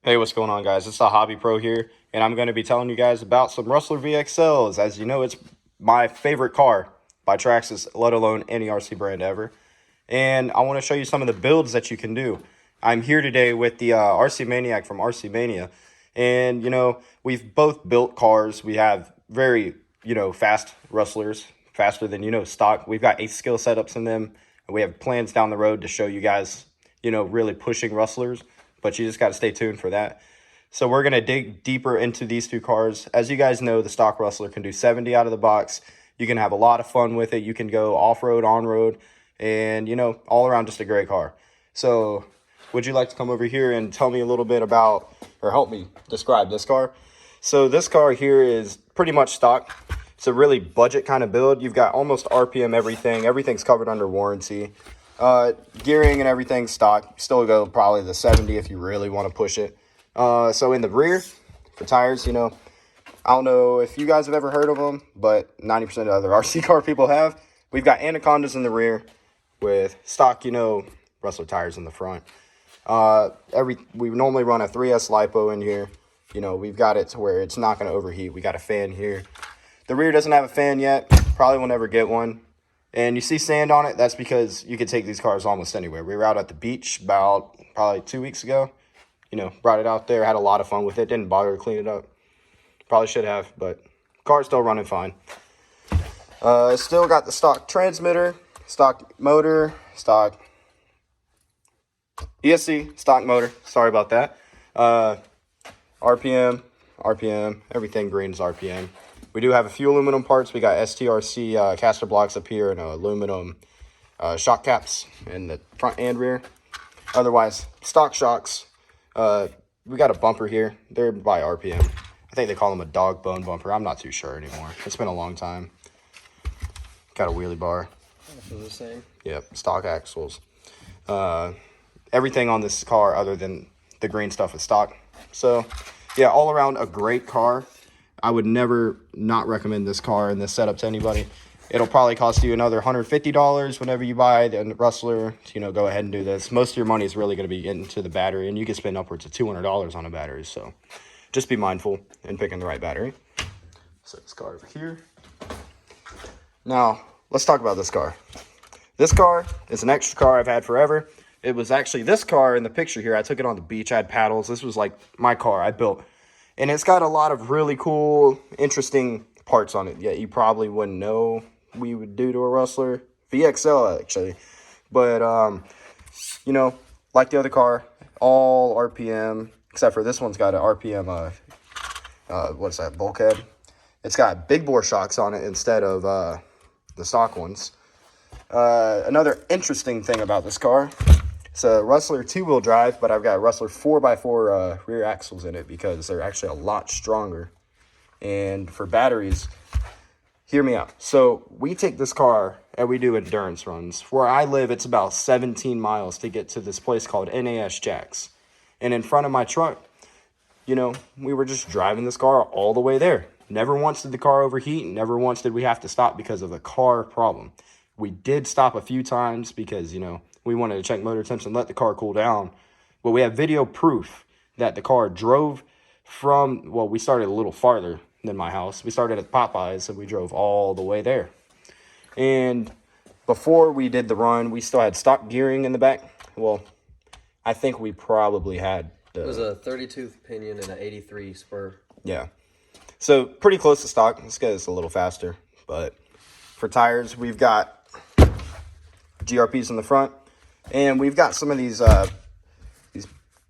Hey, what's going on, guys? It's the Hobby Pro here, and I'm going to be telling you guys about some Rustler VXLs. As you know, it's my favorite car by Traxxas, let alone any RC brand ever. And I want to show you some of the builds that you can do. I'm here today with the RC Maniac from RC Mania, and we've both built cars. We have very fast Rustlers, faster than stock. We've got 8 skill setups in them, and we have plans down the road to show you guys really pushing Rustlers. But you just got to stay tuned for that. So we're going to dig deeper into these two cars. As you guys know, the stock Rustler can do 70 out of the box. You can have a lot of fun with it. You can go off-road, on-road, and, all around just a great car. So would you like to come over here and tell me a little bit about, or help me describe this car? So this car here is pretty much stock. It's a really budget kind of build. You've got almost RPM everything. Everything's covered under warranty. Gearing and everything stock. Still go probably the 70 if you really want to push it. So in the rear for tires, I don't know if you guys have ever heard of them, but 90% of other RC car people have. We've got Anacondas in the rear with stock, Rustler tires in the front. We normally run a 3S lipo in here. We've got it to where it's not going to overheat. We got a fan here. The rear doesn't have a fan yet. Probably will never get one. And you see sand on it, that's because you can take these cars almost anywhere. We were out at the beach about probably 2 weeks ago. Brought it out there, had a lot of fun with it. Didn't bother to clean it up. Probably should have, but car's still running fine. Still got the stock transmitter, stock motor, stock ESC, stock motor. Sorry about that. RPM, everything green is RPM. We do have a few aluminum parts. We got STRC caster blocks up here and aluminum shock caps in the front and rear. Otherwise, stock shocks. We got a bumper here. They're by RPM. I think they call them a dog bone bumper. I'm not too sure anymore. It's been a long time. Got a wheelie bar. They're the same. Yep, stock axles. Everything on this car other than the green stuff is stock. So, yeah, all around a great car. I would never not recommend this car and this setup to anybody. It'll probably cost you another $150 whenever you buy the Rustler. Go ahead and do this. Most of your money is really going to be into the battery, and you can spend upwards of $200 on a battery. So just be mindful in picking the right battery. Set this car over here. Now, let's talk about this car. This car is an extra car I've had forever. It was actually this car in the picture here. I took it on the beach. I had paddles. This was like my car I built. And it's got a lot of really cool, interesting parts on it. Yeah, you probably wouldn't know we would do to a Rustler. VXL, actually. But, like the other car, all RPM, except for this one's got an RPM, what's that, bulkhead. It's got big bore shocks on it instead of the stock ones. Another interesting thing about this car, it's a Rustler 2-wheel drive, but I've got Rustler 4x4 rear axles in it because they're actually a lot stronger. And for batteries, hear me out. So we take this car and we do endurance runs. Where I live, it's about 17 miles to get to this place called NAS Jacks. And in front of my truck, we were just driving this car all the way there. Never once did the car overheat. Never once did we have to stop because of the car problem. We did stop a few times because, we wanted to check motor temps and let the car cool down. But we have video proof that the car drove from, well, we started a little farther than my house. We started at Popeyes, and we drove all the way there. And before we did the run, we still had stock gearing in the back. Well, I think we probably had... It was a 32 pinion and an 83 spur. Yeah. So pretty close to stock. Let's get this a little faster. But for tires, we've got GRPs in the front. And we've got some of these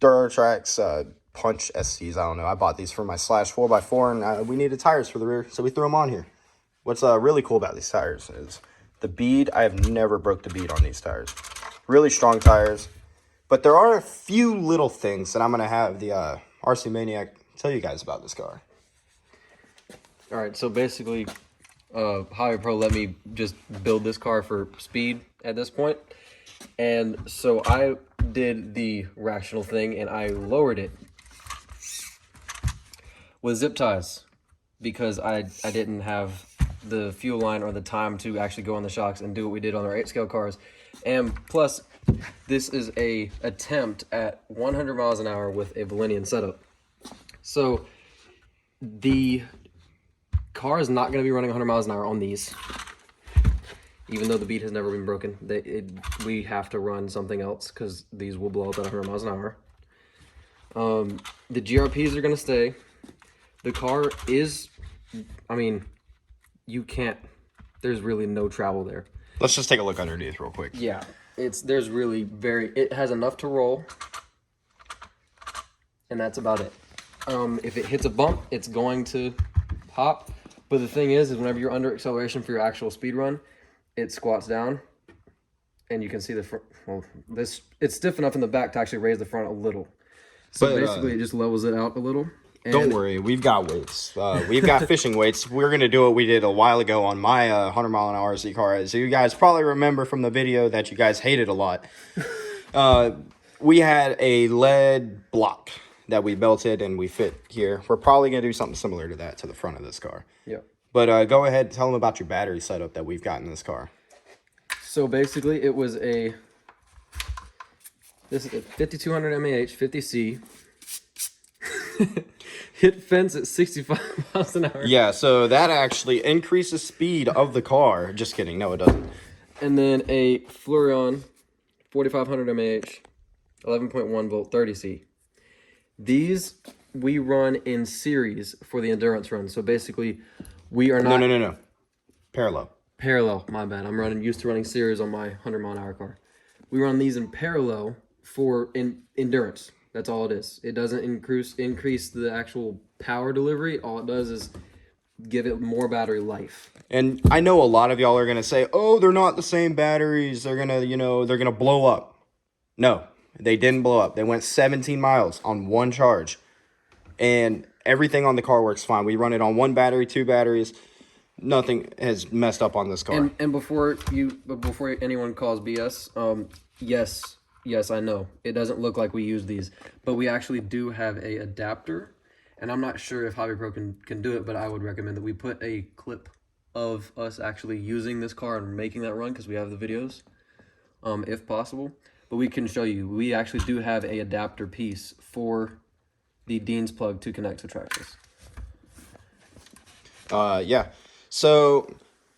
Duratrax Punch SCs. I don't know. I bought these for my Slash 4x4, and we needed tires for the rear, so we threw them on here. What's really cool about these tires is the bead. I have never broke the bead on these tires. Really strong tires. But there are a few little things that I'm going to have the RC Maniac tell you guys about this car. All right, so basically, Hobby Pro let me just build this car for speed at this point. And so I did the rational thing, and I lowered it with zip ties because I didn't have the fuel line or the time to actually go on the shocks and do what we did on our 8-scale cars. And plus, this is a attempt at 100 miles an hour with a Valenian setup. So the car is not going to be running 100 miles an hour on these, even though the beat has never been broken. We have to run something else because these will blow up at 100 miles an hour. The GRPs are going to stay. The car is, I mean, you can't, there's really no travel there. Let's just take a look underneath real quick. Yeah, there's really it has enough to roll, and that's about it. If it hits a bump, it's going to pop. But the thing is whenever you're under acceleration for your actual speed run, it squats down, and you can see the front. Well, it's stiff enough in the back to actually raise the front a little. So basically, it just levels it out a little. Don't worry, we've got weights. We've got fishing weights. We're going to do what we did a while ago on my 100 mile an hour RC car. So you guys probably remember from the video that you guys hated a lot. We had a lead block that we belted and we fit here. We're probably going to do something similar to that to the front of this car. Yeah. But go ahead, tell them about your battery setup that we've got in this car. So basically, it was this is a 5200 mAh 50C. Hit fence at 65 miles an hour. Yeah, so that actually increases speed of the car. Just kidding. No, it doesn't. And then a Fleurion 4500 mAh 11.1 volt 30C. These we run in series for the endurance run. So basically, we are not... No. Parallel. Parallel, my bad. I'm used to running series on my 100 mile an hour car. We run these in parallel for endurance. That's all it is. It doesn't increase the actual power delivery. All it does is give it more battery life. And I know a lot of y'all are going to say, oh, they're not the same batteries. They're going to, they're going to blow up. No, they didn't blow up. They went 17 miles on one charge. And everything on the car works fine. We run it on one battery, two batteries. Nothing has messed up on this car. And before anyone calls BS, yes, I know. It doesn't look like we use these, but we actually do have a adapter, and I'm not sure if Hobby Pro can do it, but I would recommend that we put a clip of us actually using this car and making that run because we have the videos, if possible. But we can show you. We actually do have a adapter piece for the Dean's plug to connect to Traxxas. Yeah. So,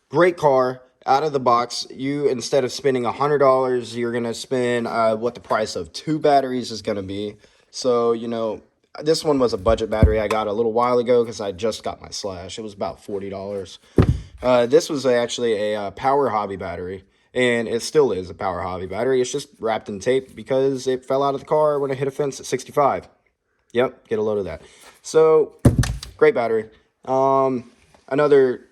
great car. Out of the box, you, instead of spending $100, you're going to spend what the price of 2 batteries is going to be. So, this one was a budget battery I got a little while ago because I just got my Slash. It was about $40. This was actually a Power Hobby battery, and it still is a Power Hobby battery. It's just wrapped in tape because it fell out of the car when it hit a fence at 65. Yep, get a load of that. So, great battery. Another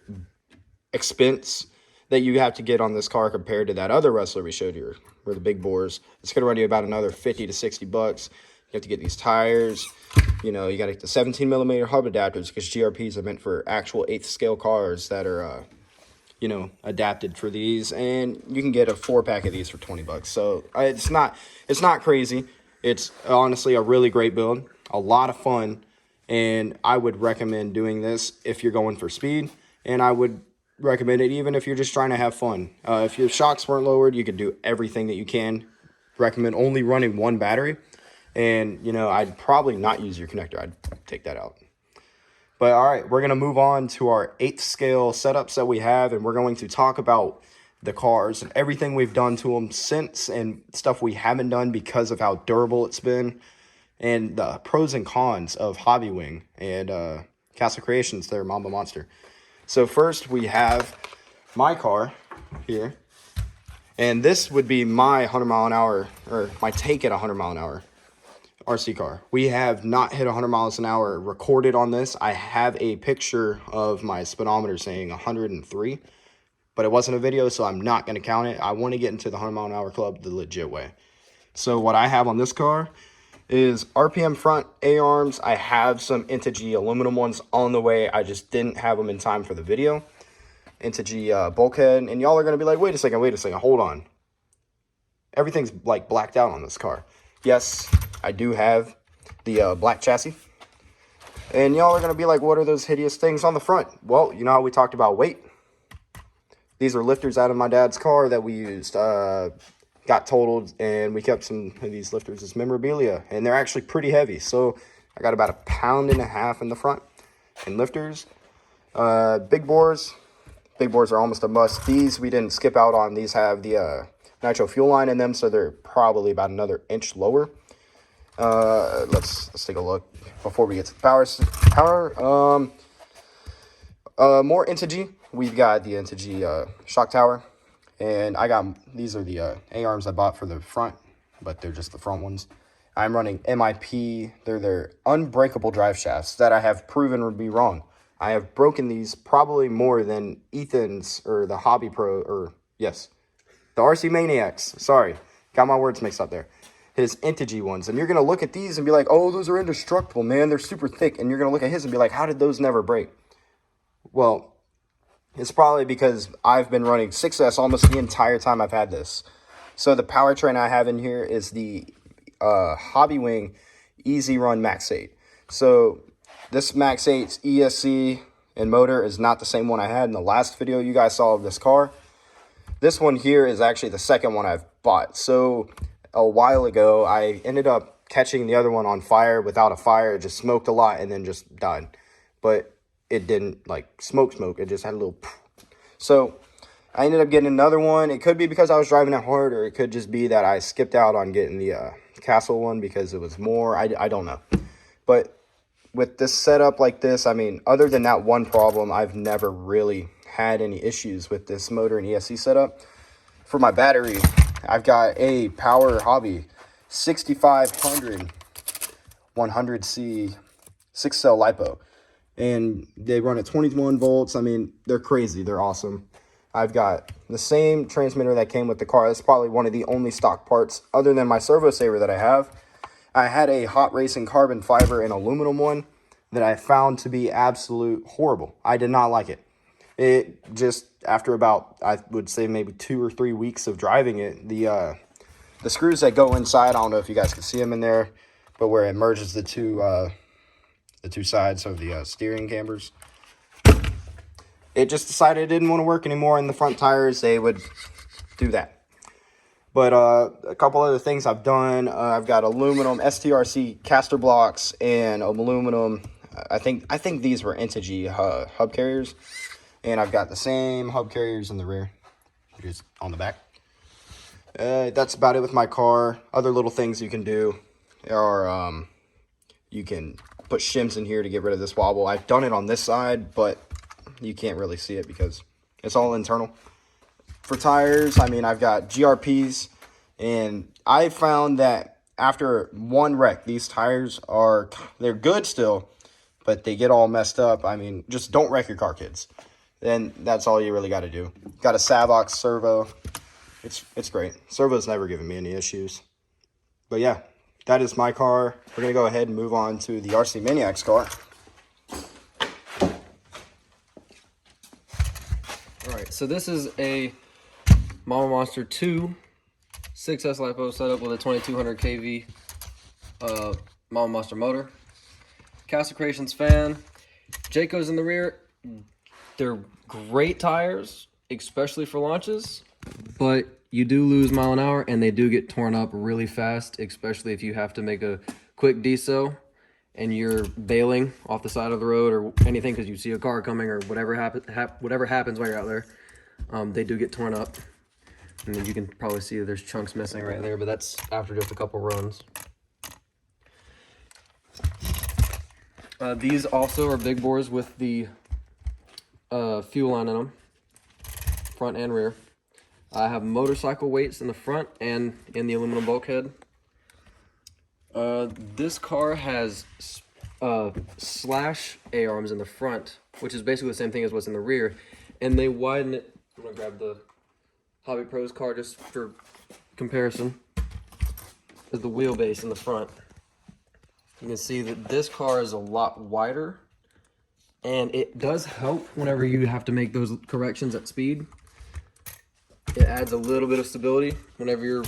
expense that you have to get on this car compared to that other Rustler we showed you, where the big bores, it's going to run you about another 50 to 60 bucks. You have to get these tires. You got to get the 17 millimeter hub adapters because GRPs are meant for actual 8th scale cars that are, adapted for these. And you can get a 4-pack of these for 20 bucks. So it's not crazy. It's honestly a really great build, a lot of fun. And I would recommend doing this if you're going for speed. And I would recommend it even if you're just trying to have fun. If your shocks weren't lowered, you could do everything that you can. Recommend only running one battery. And, I'd probably not use your connector. I'd take that out. But, all right, we're going to move on to our 8th scale setups that we have. And we're going to talk about the cars and everything we've done to them since and stuff we haven't done because of how durable it's been. And the pros and cons of Hobbywing and Castle Creations, their Mamba Monster. So first we have my car here. And this would be my 100 mile an hour, or my take at 100 mile an hour RC car. We have not hit 100 miles an hour recorded on this. I have a picture of my speedometer saying 103, but it wasn't a video, so I'm not going to count it. I want to get into the 100 mile an hour club the legit way. So what I have on this car is RPM front A-arms. I have some Integy aluminum ones on the way. I just didn't have them in time for the video. Integy bulkhead. And y'all are going to be like, wait a second, hold on. Everything's like blacked out on this car. Yes, I do have the black chassis. And y'all are going to be like, what are those hideous things on the front? Well, you know how we talked about weight? These are lifters out of my dad's car that we used got totaled, and we kept some of these lifters as memorabilia, and they're actually pretty heavy. So I got about 1.5 pounds in the front in lifters. Big bores are almost a must. These we didn't skip out on. These have the nitro fuel line in them, so they're probably about another inch lower. Let's take a look before we get to the power. More Integy. We've got the Integy shock tower, and these are the A-arms I bought for the front, but they're just the front ones. I'm running MIP. They're their unbreakable drive shafts that I have proven would be wrong. I have broken these probably more than Ethan's or the Hobby Pro, the RC Maniacs. Sorry, got my words mixed up there. His Integy ones. And you're going to look at these and be like, oh, those are indestructible, man. They're super thick. And you're going to look at his and be like, how did those never break? Well, it's probably because I've been running 6S almost the entire time I've had this. So the powertrain I have in here is the Hobbywing EZrun Max 8. So this Max 8's ESC and motor is not the same one I had in the last video you guys saw of this car. This one here is actually the second one I've bought. So a while ago, I ended up catching the other one on fire without a fire. It just smoked a lot and then just died. But it didn't like smoke. It just had a little. So I ended up getting another one. It could be because I was driving it hard, or it could just be that I skipped out on getting the Castle one because it was more. I don't know. But with this setup like this, I mean, other than that one problem, I've never really had any issues with this motor and ESC setup. For my battery, I've got a Power Hobby 6500 100C 6-cell LiPo. And they run at 21 volts. I mean, they're crazy. They're awesome. I've got the same transmitter that came with the car. That's probably one of the only stock parts other than my servo saver that I have. I had a Hot Racing carbon fiber and aluminum one that I found to be absolute horrible. I did not like it. It just, after about, I would say maybe 2 or 3 weeks of driving it, the screws that go inside, I don't know if you guys can see them in there, but where it merges the two sides of the steering cambers, it just decided it didn't want to work anymore. In the front tires, they would do that. But a couple other things I've done, I've got aluminum STRC caster blocks and aluminum. I think these were Integy hub carriers, and I've got the same hub carriers in the rear, just on the back. That's about it with my car. Other little things you can do are you can put shims in here to get rid of this wobble. I've done it on this side, but you can't really see it because it's all internal. For tires, I mean, I've got GRPs, and I found that after one wreck, these tires they're good still, but they get all messed up. I mean, just don't wreck your car, kids. Then that's all you really got to do. Got a Savox servo. It's great. Servo's never given me any issues. But yeah, that is my car. We're going to go ahead and move on to the RC Maniacs car. Alright, so this is a Mamba Monster 2 6S LiPo setup with a 2200 kV Mamba Monster motor. Castle Creations fan. Jayco's in the rear. They're great tires, especially for launches, but you do lose mile an hour and they do get torn up really fast, especially if you have to make a quick deso and you're bailing off the side of the road or anything because you see a car coming or whatever happens while you're out there. They do get torn up. And then you can probably see there's chunks missing right there, but that's after just a couple runs. These also are big bores with the fuel line in them, front and rear. I have motorcycle weights in the front and in the aluminum bulkhead. This car has slash A-arms in the front, which is basically the same thing as what's in the rear, and they widen it. I'm gonna grab the Hobby Pro's car just for comparison. Is the wheelbase in the front. You can see that this car is a lot wider, and it does help whenever you have to make those corrections at speed. It adds a little bit of stability whenever you're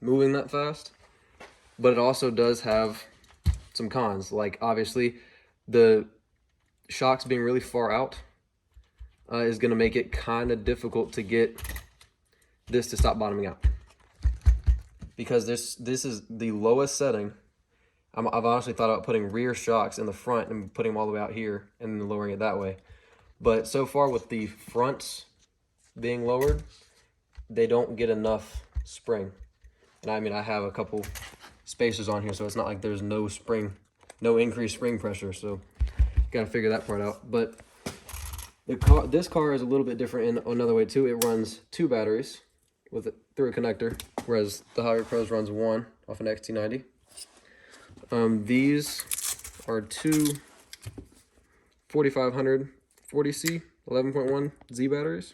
moving that fast, but it also does have some cons. Like obviously the shocks being really far out is going to make it kind of difficult to get this to stop bottoming out. because this is the lowest setting. I've honestly thought about putting rear shocks in the front and putting them all the way out here and then lowering it that way. But so far with the fronts being lowered, they don't get enough spring. And I mean, I have a couple spacers on here, so it's not like there's no increased spring pressure. So gotta figure that part out. But this car is a little bit different in another way too. It runs 2 batteries through a connector, whereas the Hobbywing Pros runs 1 off an XT90. These are 2 4500 40C 11.1 Z batteries.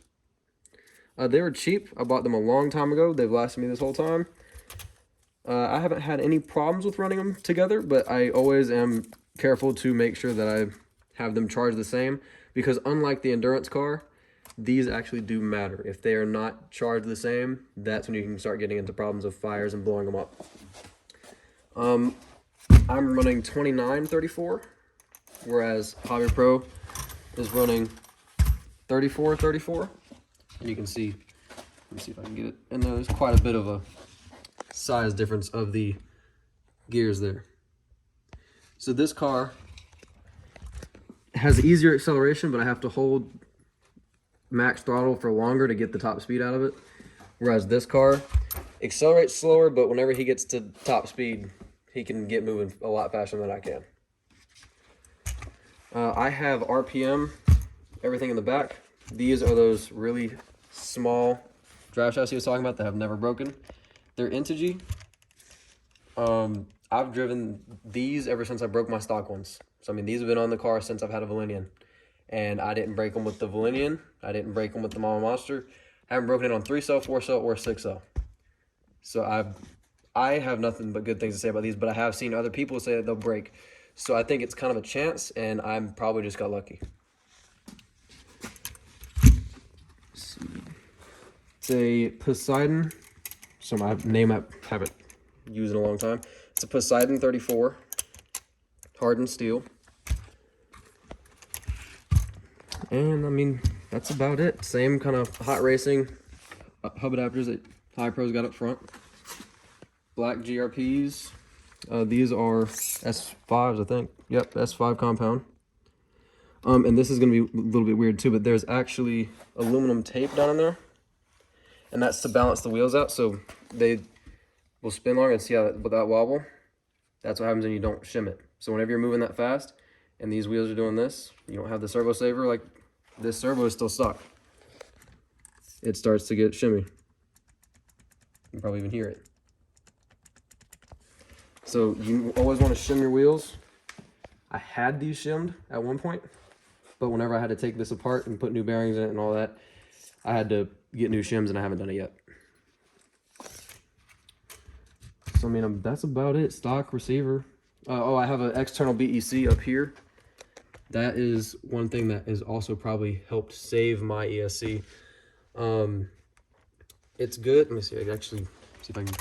They were cheap. I bought them a long time ago. They've lasted me this whole time. I haven't had any problems with running them together, but I always am careful to make sure that I have them charged the same, because unlike the endurance car, these actually do matter. If they are not charged the same, that's when you can start getting into problems of fires and blowing them up. I'm running 2934, whereas Hobby Pro is running 3434. And you can see, let me see if I can get it. And there's quite a bit of a size difference of the gears there. So this car has easier acceleration, but I have to hold max throttle for longer to get the top speed out of it. Whereas this car accelerates slower, but whenever he gets to top speed, he can get moving a lot faster than I can. I have RPM, everything in the back. These are those really small drive shafts he was talking about that have never broken. They're Integy. I've driven these ever since I broke my stock ones. So I mean, these have been on the car since I've had a Valenian. And I didn't break them with the Valenian. I didn't break them with the Mamba Monster. I haven't broken it on 3-cell, 4-cell, or 6-cell. So I have nothing but good things to say about these, but I have seen other people say that they'll break. So I think it's kind of a chance, and I'm probably just got lucky. Let's see. It's a Poseidon. So my name I haven't used in a long time. It's a Poseidon 34, hardened steel. And I mean, that's about it. Same kind of hot racing hub adapters that Hobbywing Pros got up front. Black GRPs. These are S5s, I think. Yep, S5 compound. And this is going to be a little bit weird too, but there's actually aluminum tape down in there. And that's to balance the wheels out, so they will spin longer and see how without wobble. That's what happens when you don't shim it. So whenever you're moving that fast and these wheels are doing this, you don't have the servo saver, like this servo is still stuck. It starts to get shimmy. You can probably even hear it. So you always want to shim your wheels. I had these shimmed at one point, but whenever I had to take this apart and put new bearings in it and all that, I had to get new shims, and I haven't done it yet. So I mean, that's about it. Stock receiver. Oh, I have an external BEC up here. That is one thing that has also probably helped save my ESC. It's good. Let me see. I can actually see if I can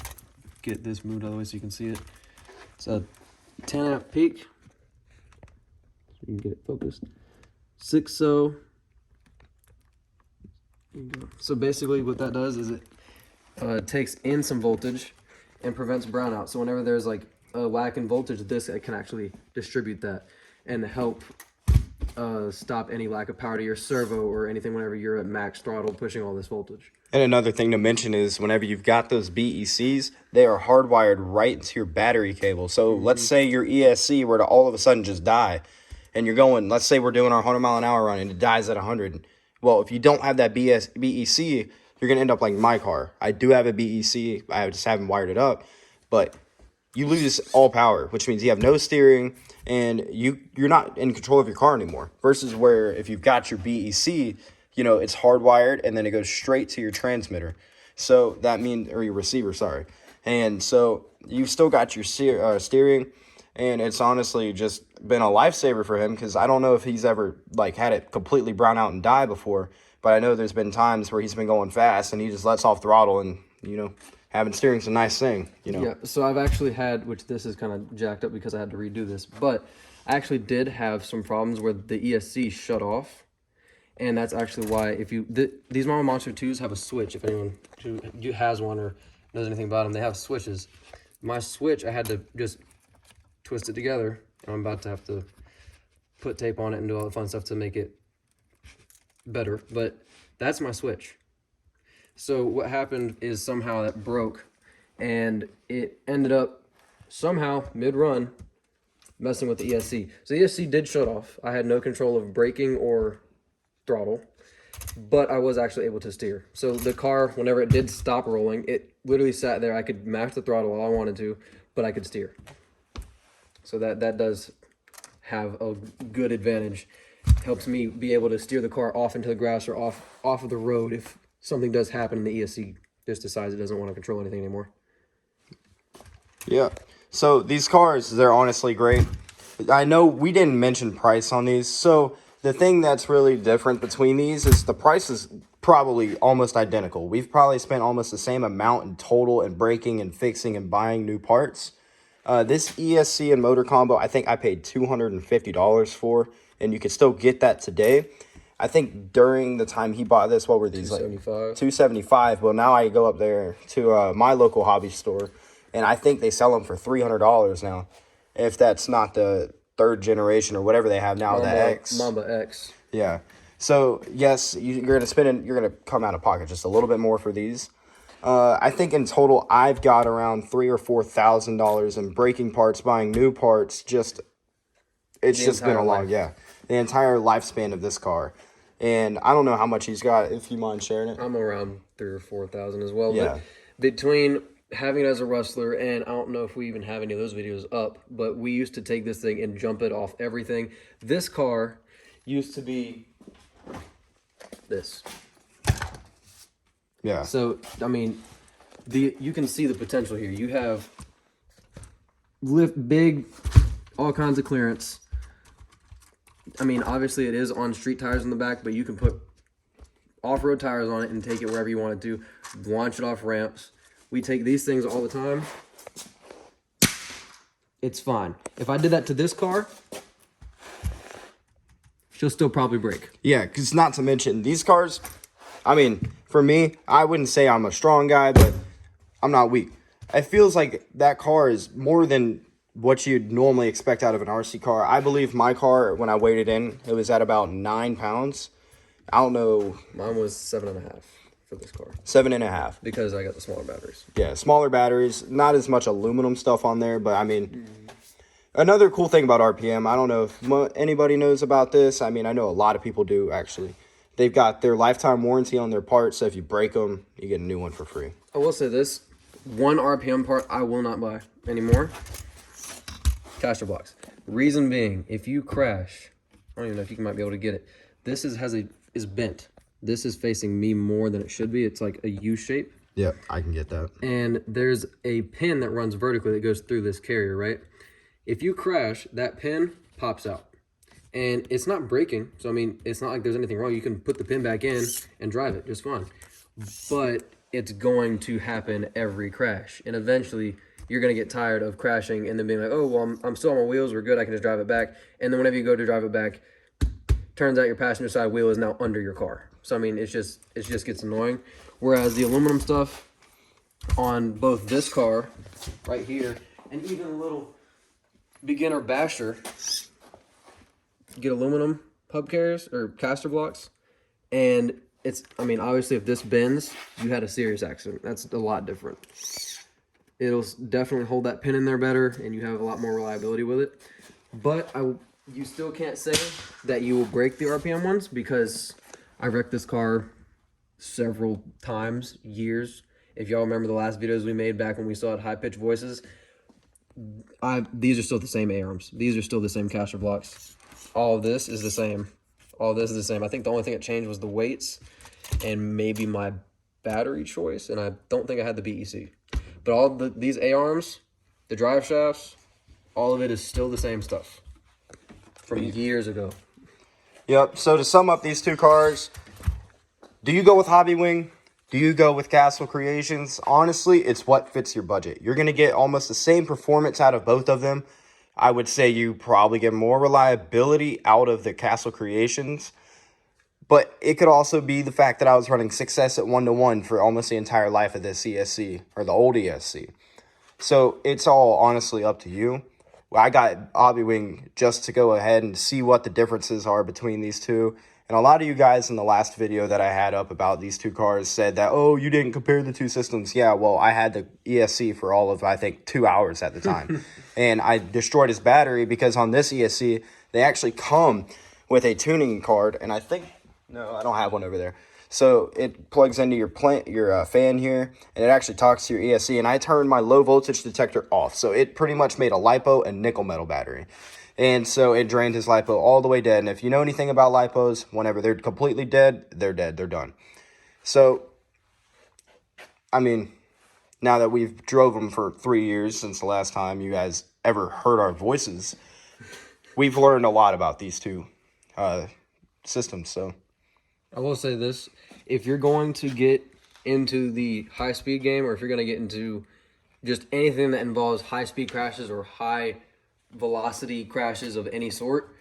get this moved out of the way so you can see it. It's a 10 amp peak. So you can get it focused. 6-cell. So basically what that does is it takes in some voltage and prevents brownout. So whenever there's like a lack in voltage, this can actually distribute that and help stop any lack of power to your servo or anything whenever you're at max throttle pushing all this voltage. And another thing to mention is whenever you've got those BECs, they are hardwired right into your battery cable. So let's say your ESC were to all of a sudden just die, and you're going, let's say we're doing our 100-mile-an-hour run and it dies at 100. Well, if you don't have that BEC, you're going to end up like my car. I do have a BEC. I just haven't wired it up. But you lose all power, which means you have no steering, and you're not in control of your car anymore. Versus where if you've got your BEC, you know, it's hardwired, and then it goes straight to your transmitter. So that means, or your receiver, sorry. And so you've still got your steering, and it's honestly just been a lifesaver for him, because I don't know if he's ever like had it completely brown out and die before, but I know there's been times where he's been going fast and he just lets off throttle, and you know, having steering's a nice thing, you know. Yeah, so I've actually had, which this is kind of jacked up because I had to redo this, but I actually did have some problems where the ESC shut off. And that's actually why, if you, these Mamba Monster 2s have a switch, if anyone has one or knows anything about them, they have switches. My switch, I had to just twist it together, and I'm about to have to put tape on it and do all the fun stuff to make it better, but that's my switch. So what happened is somehow that broke, and it ended up somehow mid-run messing with the ESC. So the ESC did shut off. I had no control of braking or throttle, but I was actually able to steer. So the car, whenever it did stop rolling, it literally sat there. I could mash the throttle all I wanted to, but I could steer. So that does have a good advantage. Helps me be able to steer the car off into the grass or off of the road if something does happen and the ESC just decides it doesn't want to control anything anymore. Yeah. So these cars, they're honestly great. I know we didn't mention price on these. So the thing that's really different between these is the price is probably almost identical. We've probably spent almost the same amount in total in breaking and fixing and buying new parts. This ESC and motor combo, I think I paid $250 for, and you could still get that today. I think during the time he bought this, what were these like? $275. Well, now I go up there to my local hobby store, and I think they sell them for $300 now. If that's not the third generation or whatever they have now, that X. Mamba X. Yeah. So yes, you're gonna spend. You're gonna come out of pocket just a little bit more for these. I think in total I've got around $3,000 or $4,000 in breaking parts, buying new parts. It's just been a long, the entire lifespan of this car. And I don't know how much he's got, if you mind sharing it. I'm around $3,000 or $4,000 as well. Yeah. But between having it as a Rustler, and I don't know if we even have any of those videos up, but we used to take this thing and jump it off everything. This car used to be this. Yeah. So, I mean, you can see the potential here. You have big, all kinds of clearance. I mean, obviously it is on street tires in the back, but you can put off-road tires on it and take it wherever you want it to. Launch it off ramps. We take these things all the time. It's fine. If I did that to this car, she'll still probably break. Yeah, because not to mention, these cars, I mean, for me, I wouldn't say I'm a strong guy, but I'm not weak. It feels like that car is more than what you'd normally expect out of an RC car. I believe my car, when I weighed it in, it was at about 9 pounds. I don't know. Mine was 7.5 for this car. 7.5. Because I got the smaller batteries. Yeah, smaller batteries. Not as much aluminum stuff on there, but I mean, another cool thing about RPM, I don't know if anybody knows about this. I mean, I know a lot of people do, actually. They've got their lifetime warranty on their parts, so if you break them, you get a new one for free. I will say this. One RPM part I will not buy anymore. Caster blocks. Reason being, if you crash, I don't even know if you might be able to get it. This is bent. This is facing me more than it should be. It's like a U shape. Yeah, I can get that. And there's a pin that runs vertically that goes through this carrier, right? If you crash, that pin pops out. And it's not breaking, so I mean, it's not like there's anything wrong. You can put the pin back in and drive it just fine. But it's going to happen every crash. And eventually, you're going to get tired of crashing and then being like, oh, well, I'm still on my wheels. We're good. I can just drive it back. And then whenever you go to drive it back, turns out your passenger side wheel is now under your car. So, I mean, it just gets annoying. Whereas the aluminum stuff on both this car right here and even a little beginner basher, get aluminum hubcaps or caster blocks. And it's, I mean, obviously if this bends, you had a serious accident. That's a lot different. It'll definitely hold that pin in there better, and you have a lot more reliability with it. But you still can't say that you will break the RPM ones, because I wrecked this car several times, years. If y'all remember the last videos we made back when we still had high-pitched voices, these are still the same A-arms. These are still the same caster blocks. All of this is the same. All of this is the same. I think the only thing that changed was the weights and maybe my battery choice, and I don't think I had the BEC. But all these A-arms, the drive shafts, all of it is still the same stuff from years ago. Yep, so to sum up these two cars, do you go with Hobbywing? Do you go with Castle Creations? Honestly, it's what fits your budget. You're going to get almost the same performance out of both of them. I would say you probably get more reliability out of the Castle Creations. But it could also be the fact that I was running success at 1-to-1 for almost the entire life of this ESC, or the old ESC. So it's all honestly up to you. I got Hobbywing just to go ahead and see what the differences are between these two. And a lot of you guys in the last video that I had up about these two cars said that, oh, you didn't compare the two systems. Yeah, well, I had the ESC for all of, I think, 2 hours at the time. And I destroyed his battery because on this ESC, they actually come with a tuning card. And I think, no, I don't have one over there. So it plugs into your fan here, and it actually talks to your ESC. And I turned my low voltage detector off. So it pretty much made a LiPo and nickel metal battery. And so it drained his LiPo all the way dead. And if you know anything about LiPos, whenever they're completely dead, they're dead. They're done. So, I mean, now that we've drove them for 3 years since the last time you guys ever heard our voices, we've learned a lot about these two systems. So I will say this. If you're going to get into the high-speed game, or if you're going to get into just anything that involves high-speed crashes or high velocity crashes of any sort,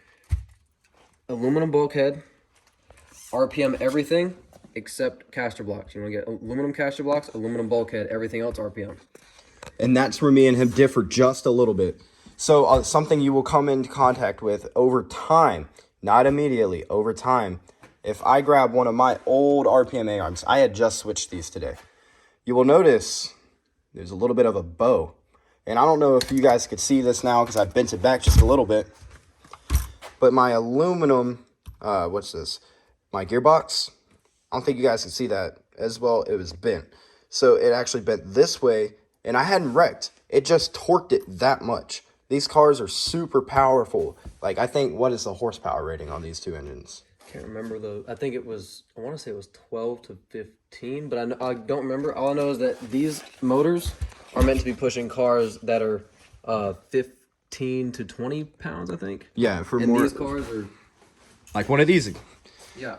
aluminum bulkhead, RPM everything except caster blocks. You want to get aluminum caster blocks, aluminum bulkhead, everything else RPM. And that's where me and him differ just a little bit. So something you will come into contact with over time, not immediately, over time. If I grab one of my old RPM A-arms, I had just switched these today. You will notice there's a little bit of a bow. And I don't know if you guys could see this now because I bent it back just a little bit. But my aluminum, what's this? My gearbox, I don't think you guys can see that as well. It was bent. So it actually bent this way, and I hadn't wrecked. It just torqued it that much. These cars are super powerful. Like, I think, what is the horsepower rating on these two engines? Can't remember I think it was, I want to say it was 12 to 15, but I don't remember. All I know is that these motors are meant to be pushing cars that are 15 to 20 pounds, I think. Yeah, for and more. These cars are like one of these. Yeah,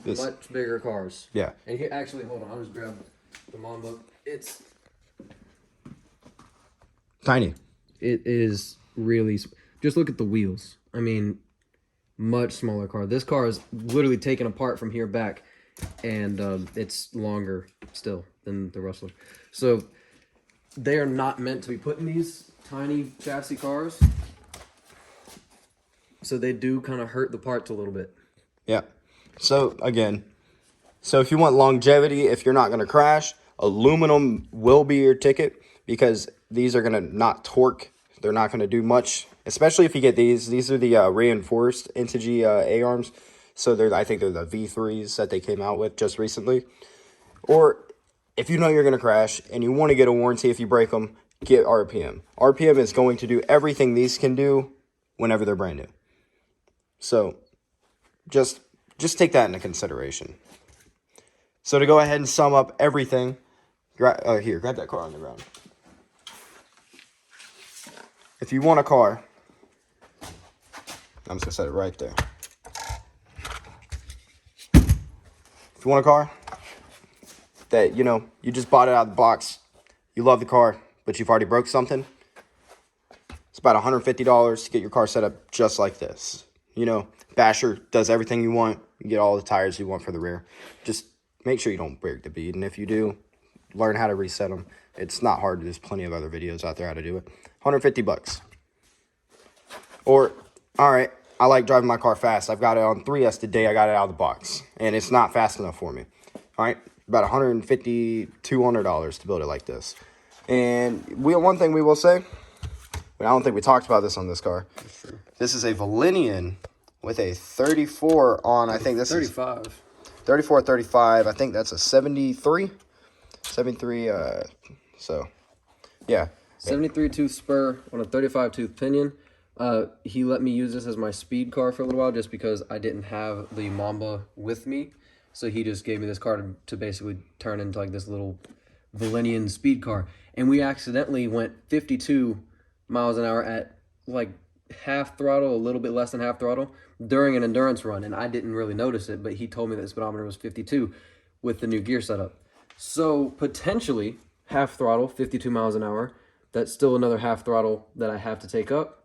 much bigger cars. Yeah. And here, actually, hold on, I'll just grab the Mamba. It's tiny. It is really, just look at the wheels. I mean, much smaller car. This car is literally taken apart from here back, and it's longer still than the Rustler. So they are not meant to be put in these tiny chassis cars. So they do kind of hurt the parts a little bit. Yeah. So again, if you want longevity, if you're not going to crash, aluminum will be your ticket because these are going to not torque. They're not going to do much, especially if you get these. These are the reinforced Integy A-arms. So I think they're the V3s that they came out with just recently. Or if you know you're going to crash and you want to get a warranty if you break them, get RPM. RPM is going to do everything these can do whenever they're brand new. So just take that into consideration. So to go ahead and sum up everything, grab that car on the ground. If you want a car, I'm just going to set it right there. If you want a car that, you know, you just bought it out of the box, you love the car, but you've already broke something, it's about $150 to get your car set up just like this. You know, Basher does everything you want. You get all the tires you want for the rear. Just make sure you don't break the bead. And if you do, learn how to reset them. It's not hard. There's plenty of other videos out there how to do it. $150. Or, all right, I like driving my car fast. I've got it on 3S today. I got it out of the box. And it's not fast enough for me. All right, about $150, $200 to build it like this. And one thing we will say, I don't think we talked about this on this car. This is a Valenian with a 34 on, I think this 35. is 34, 35. I think that's a 73. 73, so, yeah. 73 tooth spur on a 35 tooth pinion. He let me use this as my speed car for a little while just because I didn't have the Mamba with me. So he just gave me this car to basically turn into like this little Valenian speed car. And we accidentally went 52 miles an hour at like half throttle, a little bit less than half throttle during an endurance run. And I didn't really notice it, but he told me that the speedometer was 52 with the new gear setup. So potentially half throttle, 52 miles an hour. That's still another half throttle that I have to take up.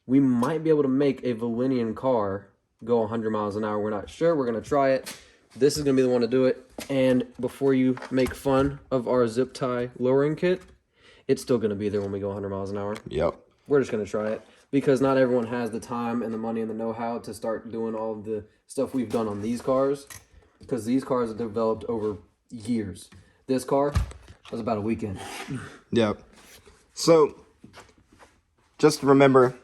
We might be able to make a Valenian car go 100 miles an hour. We're not sure. We're going to try it. This is going to be the one to do it. And before you make fun of our zip tie lowering kit, it's still going to be there when we go 100 miles an hour. Yep. We're just going to try it because not everyone has the time and the money and the know-how to start doing all of the stuff we've done on these cars, because these cars are developed over years. This car was about a weekend. Yep. So, just remember,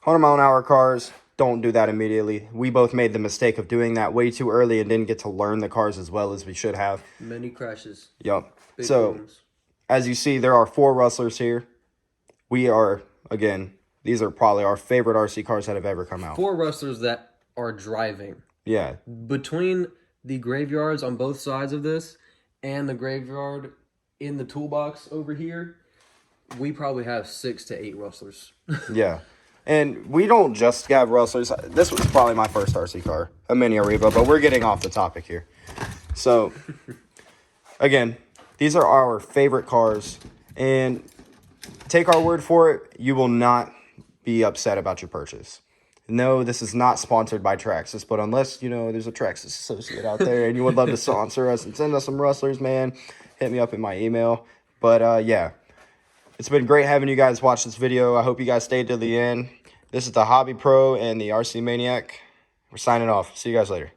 100-mile-an-hour cars, don't do that immediately. We both made the mistake of doing that way too early and didn't get to learn the cars as well as we should have. Many crashes. Yep. Big So, booms. as you see, there are 4 Rustlers here. We are, again, these are probably our favorite RC cars that have ever come out. 4 Rustlers that are driving. Yeah. Between the graveyards on both sides of this and the graveyard in the toolbox over here, we probably have 6 to 8 Rustlers. Yeah. And we don't just have Rustlers. This was probably my first RC car, a Mini Ariba, but we're getting off the topic here. So, again, these are our favorite cars, and take our word for it, you will not be upset about your purchase. No, this is not sponsored by Traxxas, but unless, you know, there's a Traxxas associate out there and you would love to sponsor us and send us some Rustlers, man, hit me up in my email. But, yeah. It's been great having you guys watch this video. I hope you guys stayed to the end. This is the Hobby Pro and the RC Maniac. We're signing off. See you guys later.